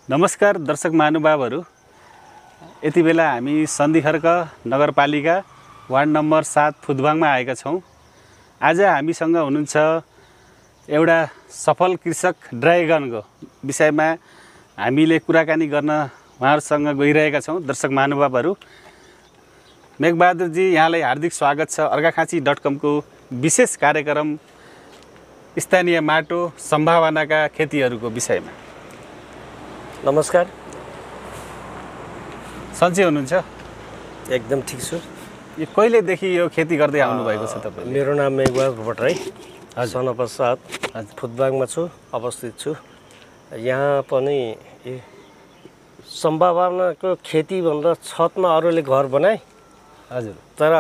नमस्कार दर्शक महानुभावहरू, यति बेला हामी सन्धिखर्क नगरपालिका वार्ड नम्बर 7 फुदबाङमा आएका छौँ। आज हामीसँग हुनुहुन्छ एउटा सफल कृषक ड्राइगनको विषयमा हामीले कुराकानी गर्न उहाँहरूसँग गइरहेका छौँ। दर्शक महानुभावहरू, मेघबहादुरजी यहाँलाई हार्दिक स्वागत छ अर्घाखाँची.com को विशेष कार्यक्रम स्थानीय माटो सम्भावनाका खेतीहरूको विषयमा। नमस्कार। सन्चै हुनुहुन्छ? एकदम ठिक छु। यो कहिलेदेखि यो खेती गर्दै आउनु भएको छ तपाईले? मेरो नाम मेघबहादुर भट्टराई, सनपश्चात फुदबाङमा छु, अवस्थित छु। यहाँ पनि सम्भावनाको खेती भनेर छतमा अरूले घर बनाए। हजुर। तर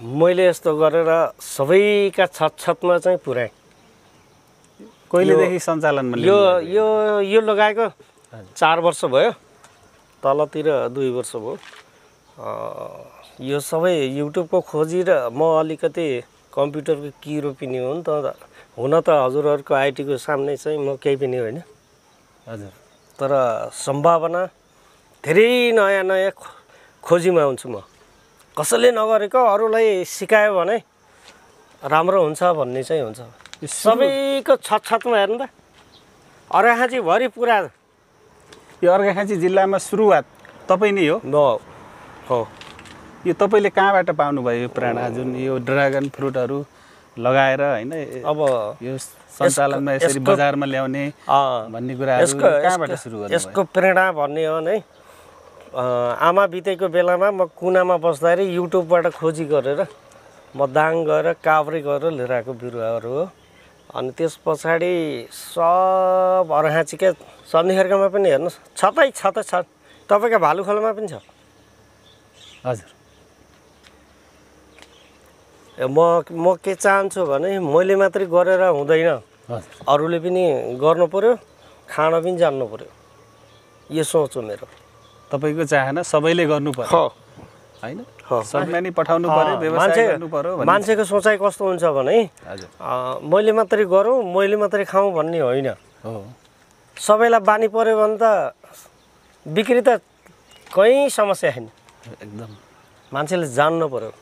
मैले यस्तो गरेर सबैका छतमा चाहिँ पुर्याएँ। कहिलेदेखि सञ्चालनमा यो लगाएको 4 वर्ष भयो, तलतिर 2 वर्ष भयो। यो सबै युट्युबको खोजी र म अलिकति कम्प्युटरको किरो पनि हो नि त। हुन त हजुरहरूको आइटीको सामने चाहिँ म केही पनि होइन। हजुर। तर सम्भावना धेरै नयाँ खोजीमा हुन्छु म। कसैले नगरेको अरूलाई सिकायो भने राम्रो हुन्छ भन्ने चाहिँ हुन्छ। सबैको छतमा हेर्नु त, अर्घाखाँची भरि पुरा। यो अर्घाखाँची जिल्लामा सुरुवात तपाईँ नै हो? म हो। यो तपाईँले कहाँबाट पाउनुभयो यो प्रेरणा, जुन यो ड्रागन फ्रुटहरू लगाएर होइन अब यो सञ्चालनमा यसरी बजारमा ल्याउने भन्ने कुराहरू कहाँबाट सुरु गर्नुभयो? यसको प्रेरणा भन्ने हो नै, आमा बितेको बेलामा म कुनामा बस्दाखेरि युट्युबबाट खोजी गरेर म दाङ गएर काभ्रे गएर लिएर आएको बिरुवाहरू हो। अनि त्यस पछाडि सब अर्घाखाँचीकै सन्धिखर्कमा पनि हेर्नुहोस्, छतै छ। तपाईँको भालुखोलामा पनि छ। हजुर। म के चाहन्छु भने मैले मात्रै गरेर हुँदैन, अरूले पनि गर्नु पर्यो, खान पनि जान्नु पर्यो। यो सोच हो मेरो। तपाईँको चाहना सबैले गर्नु पर्यो होइन? सम्मानी पठाउनु पर्यो, व्यवसाय गर्नु पर्यो। मान्छेको सोचाइ कस्तो हुन्छ भने मैले मात्रै गरौँ, मैले मात्रै खाऊँ भन्ने होइन। सबैलाई बानी पर्यो भने त बिक्री त कहीँ समस्या छैन। एकदम मान्छेले जान्नु पर्यो।